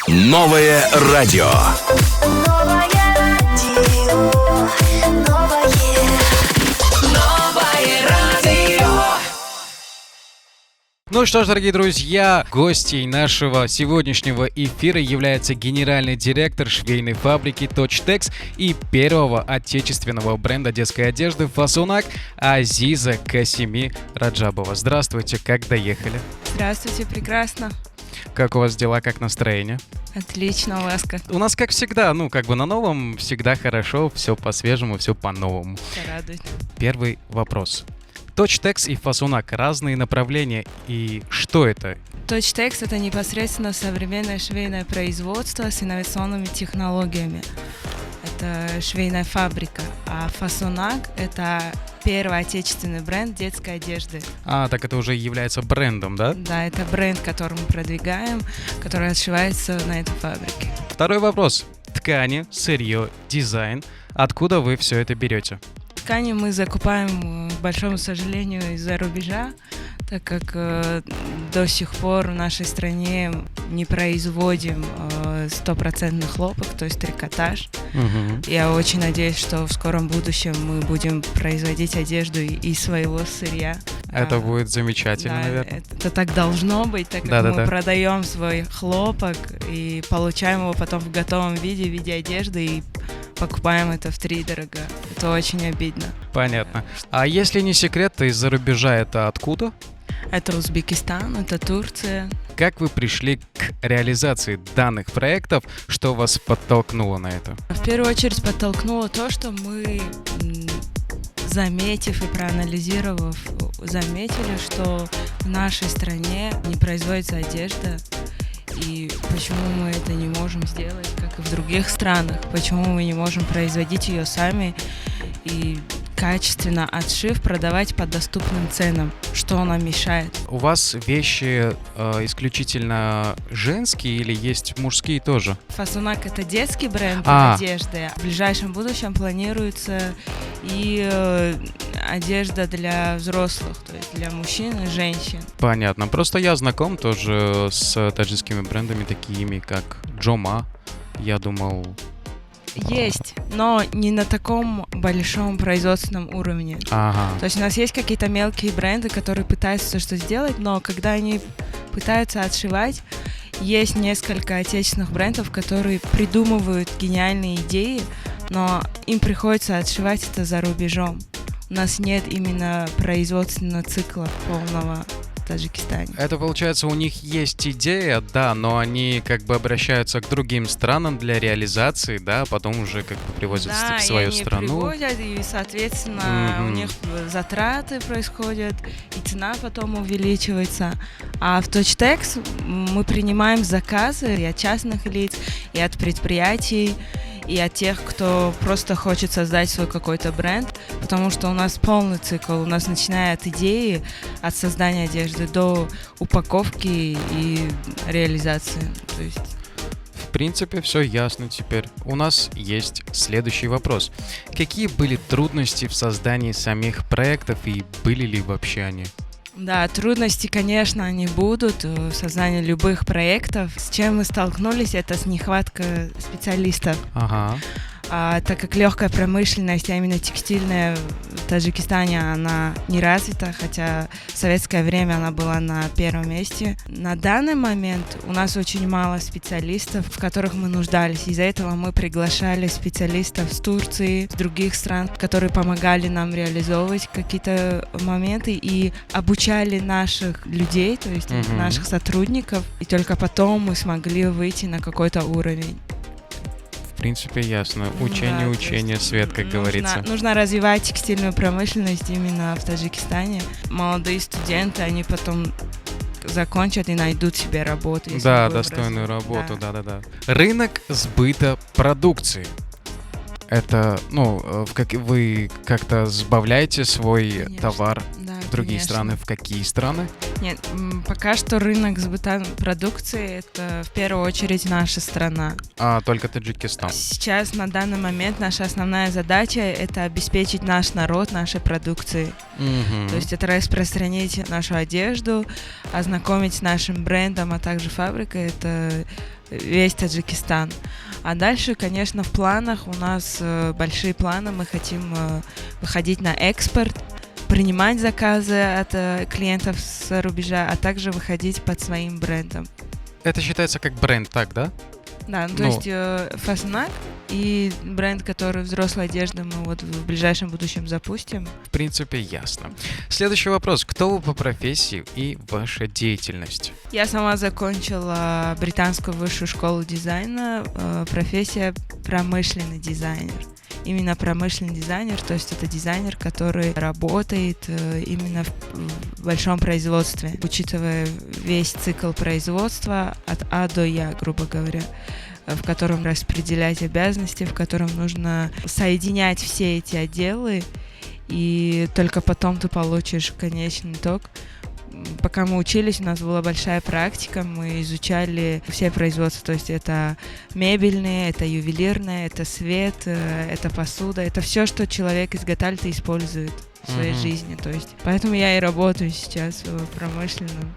Новое радио. Новое радио, новое радио. Ну что ж, дорогие друзья, гостьей нашего сегодняшнего эфира является генеральный директор швейной фабрики Touchtex и первого отечественного бренда детской одежды «Фасунак» Азиза Касими Раджабова. Здравствуйте, как доехали? Здравствуйте, прекрасно. Как у вас дела, как настроение? Отлично, у вас как? У нас, как всегда, на новом всегда хорошо, все по-свежему, все по-новому. Это радует. Первый вопрос. Touchtex и Фасунак — разные направления, и что это? Touchtex — это непосредственно современное швейное производство с инновационными технологиями. Это швейная фабрика. А Фасунак — это первый отечественный бренд детской одежды. Так это уже является брендом, да? Да, это бренд, который мы продвигаем, который отшивается на этой фабрике. Второй вопрос. Ткани, сырье, дизайн. Откуда вы все это берете? Ткани мы закупаем, к большому сожалению, из-за рубежа, так как до сих пор в нашей стране не производим стопроцентный хлопок, то есть трикотаж. Я очень надеюсь, что в скором будущем мы будем производить одежду из своего сырья. Это будет замечательно, Да, наверное. это так должно быть, так как мы продаем свой хлопок и получаем его потом в готовом виде, в виде одежды, и покупаем это втридорога. Это очень обидно. Понятно. А если не секрет, то из-за рубежа это откуда? Это Узбекистан, это Турция. Как вы пришли к реализации данных проектов? Что вас подтолкнуло на это? В первую очередь подтолкнуло то, что мы, заметив и проанализировав, заметили, что в нашей стране не производится одежда. И почему мы это не можем сделать, как и в других странах? Почему мы не можем производить ее сами и качественно отшив продавать по доступным ценам? Что нам мешает? У вас вещи исключительно женские или есть мужские тоже? Фасунак — это детский бренд одежды. В ближайшем будущем планируется и одежда для взрослых, то есть для мужчин и женщин. Понятно. Просто я знаком тоже с таджикскими брендами, такими как Джома. Я думал... Есть, но не на таком большом производственном уровне. Ага. То есть у нас есть какие-то мелкие бренды, которые пытаются что-то сделать, но когда они пытаются отшивать, есть несколько отечественных брендов, которые придумывают гениальные идеи, но им приходится отшивать это за рубежом. У нас нет именно производственного цикла полного в Таджикистане. Это получается, у них есть идея, да, но они как бы обращаются к другим странам для реализации, да, а потом уже как бы привозят в свою страну. Да, привозят, и, соответственно, у них затраты происходят, и цена потом увеличивается. А в Touchtex мы принимаем заказы и от частных лиц, и от предприятий, и от тех, кто просто хочет создать свой какой-то бренд, потому что у нас полный цикл, у нас начиная от идеи, от создания одежды до упаковки и реализации. То есть... В принципе, все ясно теперь. У нас есть следующий вопрос. Какие были трудности в создании самих проектов и были ли вообще они? Да, трудности, конечно, они будут в создании любых проектов. С чем мы столкнулись, это с нехваткой специалистов. Ага. Так как легкая промышленность, а именно текстильная в Таджикистане, она не развита, хотя в советское время она была на первом месте. На данный момент у нас очень мало специалистов, в которых мы нуждались. Из-за этого мы приглашали специалистов с Турции, с других стран, которые помогали нам реализовывать какие-то моменты и обучали наших людей, то есть наших сотрудников. И только потом мы смогли выйти на какой-то уровень. В принципе, ясно. Учение, свет, как говорится. Нужно развивать текстильную промышленность именно в Таджикистане. Молодые студенты, они потом закончат и найдут себе работу. Да, достойную работу, да. Рынок сбыта продукции. Это, вы как-то сбавляете свой товар в другие страны? В какие страны? Нет, пока что рынок сбыта продукции — это в первую очередь наша страна. Только Таджикистан? Сейчас, на данный момент, наша основная задача — это обеспечить наш народ нашей продукцией. То есть это распространить нашу одежду, ознакомить с нашим брендом, а также фабрикой. Это весь Таджикистан. А дальше, конечно, в планах у нас большие планы. Мы хотим выходить на экспорт, принимать заказы от клиентов с рубежа, а также выходить под своим брендом. Это считается как бренд, так, да? Да, то есть Фасунак и бренд, который взрослой одежды мы вот в ближайшем будущем запустим. В принципе, ясно. Следующий вопрос. Кто вы по профессии и ваша деятельность? Я сама закончила британскую высшую школу дизайна, профессия промышленный дизайнер. Именно промышленный дизайнер, то есть это дизайнер, который работает именно в большом производстве, учитывая весь цикл производства от А до Я, грубо говоря, в котором распределять обязанности, в котором нужно соединять все эти отделы, и только потом ты получишь конечный итог. Пока мы учились, у нас была большая практика, мы изучали все производства, то есть это мебельные, это ювелирные, это свет, это посуда, это все, что человек изготавливает и использует в своей жизни, то есть поэтому я и работаю сейчас в промышленном.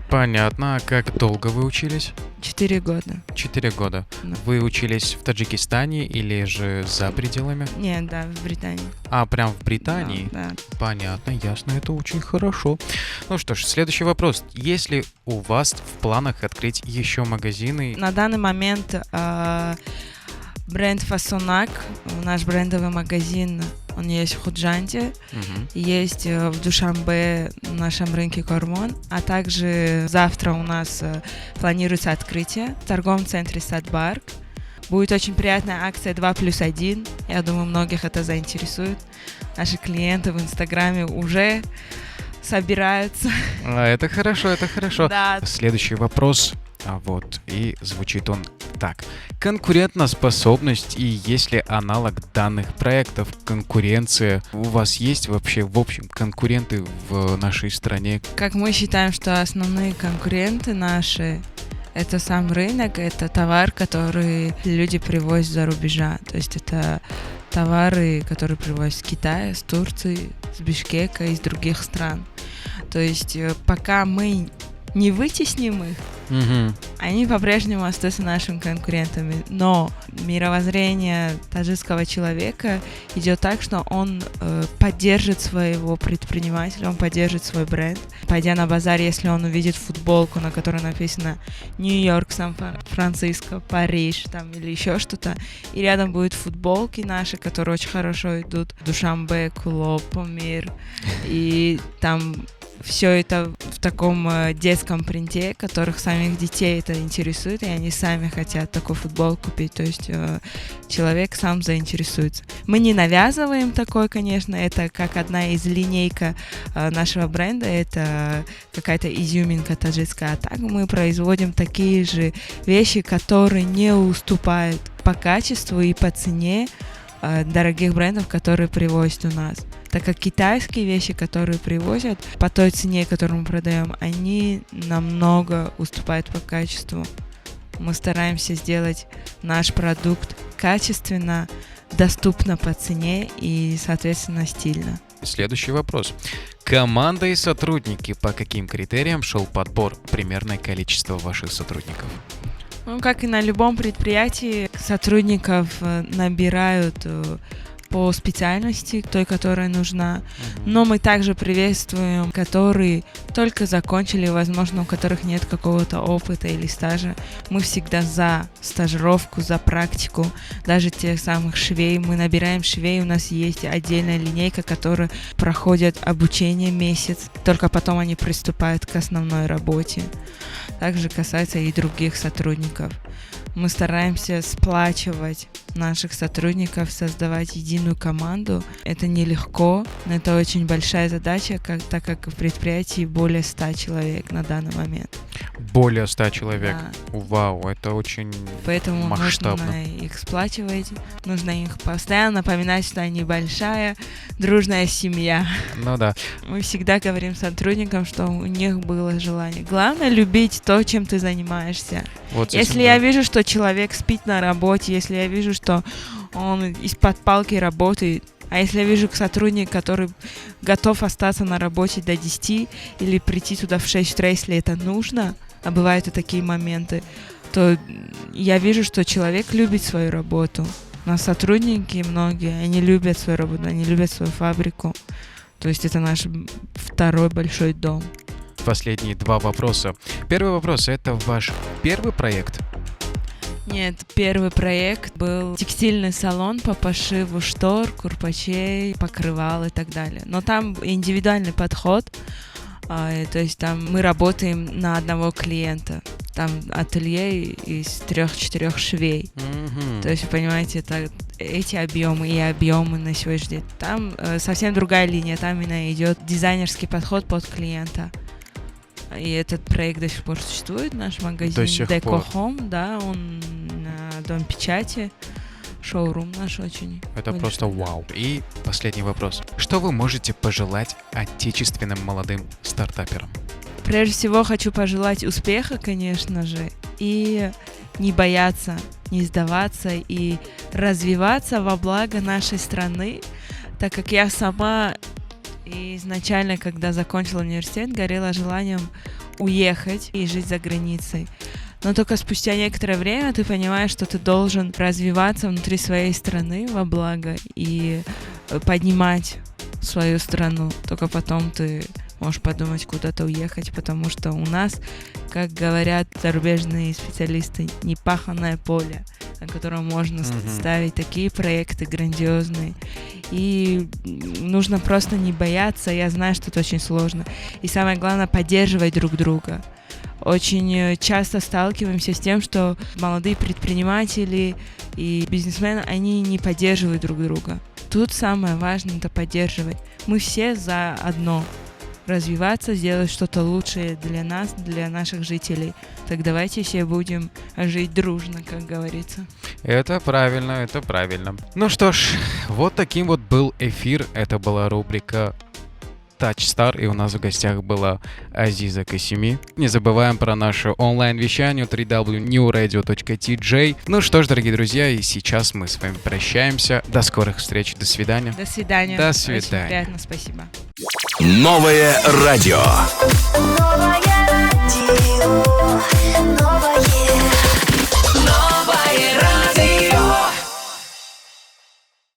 Понятно. А как долго вы учились? 4 года. 4 года. Да. Вы учились в Таджикистане или же за пределами? Нет, да, в Британии. А, прям в Британии? Да. Понятно, ясно, это очень хорошо. Ну что ж, следующий вопрос. Есть ли у вас в планах открыть еще магазины? На данный момент бренд Фасунак, наш брендовый магазин, он есть в Худжанте, есть в Душанбе на нашем рынке Кормон, а также завтра у нас планируется открытие в торговом центре Садбарк. Будет очень приятная акция 2+1. Я думаю, многих это заинтересует. Наши клиенты в Инстаграме уже собираются. Это хорошо, это хорошо. Да. Следующий вопрос. И звучит он так. Конкурентоспособность и есть ли аналог данных проектов? Конкуренция. У вас есть вообще, в общем, конкуренты в нашей стране? Как мы считаем, что основные конкуренты наши — это сам рынок, это товар, который люди привозят за рубежа. То есть это товары, которые привозят с Китая, с Турции, с Бишкека, из других стран. То есть пока мы не вытесним их, они по-прежнему остаются нашими конкурентами. Но мировоззрение таджикского человека идет так, что он поддержит своего предпринимателя, он поддержит свой бренд. Пойдя на базар, если он увидит футболку, на которой написано Нью-Йорк, Сан-Франциско, Париж там, или еще что-то, и рядом будут футболки наши, которые очень хорошо идут, Душанбе, Кулоп, Помир, и там все это в таком детском принте, которых самих детей это интересует, и они сами хотят такой футбол купить. То есть человек сам заинтересуется. Мы не навязываем такое, конечно, это как одна из линейка нашего бренда, это какая-то изюминка таджикская. А так мы производим такие же вещи, которые не уступают по качеству и по цене дорогих брендов, которые привозят у нас. Так как китайские вещи, которые привозят, по той цене, которую мы продаем, они намного уступают по качеству. Мы стараемся сделать наш продукт качественно, доступно по цене и, соответственно, стильно. Следующий вопрос. Команда и сотрудники. По каким критериям шел подбор? Примерное количество ваших сотрудников. Ну, как и на любом предприятии, сотрудников набирают по специальности, той, которая нужна. Но мы также приветствуем, которые только закончили, возможно, у которых нет какого-то опыта или стажа. Мы всегда за стажировку, за практику. Даже тех самых швей. Мы набираем швей, у нас есть отдельная линейка, которая проходит обучение месяц. Только потом они приступают к основной работе. Также касается и других сотрудников. Мы стараемся сплачивать наших сотрудников, создавать единую команду. Это нелегко, но это очень большая задача, так как в предприятии более 100 человек на данный момент. Более 100 человек? Да. Вау, это очень Поэтому масштабно. нужно их сплачивать, нужно их постоянно напоминать, что они большая, дружная семья. Ну да. Мы всегда говорим сотрудникам, что у них было желание. Главное — любить то, чем ты занимаешься. Вот Если я вижу, что человек спит на работе, если я вижу, что он из-под палки работает, а если я вижу сотрудника, который готов остаться на работе до 10 или прийти туда в 6 утра, если это нужно, а бывают и такие моменты, то я вижу, что человек любит свою работу. У нас сотрудники многие, они любят свою работу, они любят свою фабрику. То есть это наш второй большой дом. Последние два вопроса. Первый вопрос, это ваш первый проект? Нет, первый проект был текстильный салон по пошиву штор, курпачей, покрывал и так далее. Но там индивидуальный подход, то есть там мы работаем на одного клиента. Там ателье из 3-4 швей. То есть, вы понимаете, это эти объемы и объемы на сегодняшний день. Там совсем другая линия, там именно идет дизайнерский подход под клиента. И этот проект до сих пор существует, наш магазин Deco Home, да, он на Дом печати, шоурум наш очень. Это просто вау. И последний вопрос. Что вы можете пожелать отечественным молодым стартаперам? Прежде всего хочу пожелать успеха, конечно же, и не бояться, не сдаваться и развиваться во благо нашей страны, так как я сама изначально, когда закончила университет, горела желанием уехать и жить за границей. Но только спустя некоторое время ты понимаешь, что ты должен развиваться внутри своей страны во благо и поднимать свою страну. Только потом ты можешь подумать куда-то уехать, потому что у нас, как говорят зарубежные специалисты, непаханное поле, на котором можно ставить такие проекты грандиозные. И нужно просто не бояться. Я знаю, что это очень сложно. И самое главное, поддерживать друг друга. Очень часто сталкиваемся с тем, что молодые предприниматели и бизнесмены, они не поддерживают друг друга. Тут самое важное — это поддерживать. Мы все за одно. Развиваться, сделать что-то лучшее для нас, для наших жителей. Так давайте все будем жить дружно, как говорится. Это правильно, это правильно. Ну что ж, вот таким вот был эфир. Это была рубрика Touch Star, и у нас в гостях была Азиза Касими. Не забываем про наше онлайн-вещание www.newradio.tj. Ну что ж, дорогие друзья, и сейчас мы с вами прощаемся. До скорых встреч, до свидания. До свидания. До свидания. Очень приятно, спасибо. Новое радио.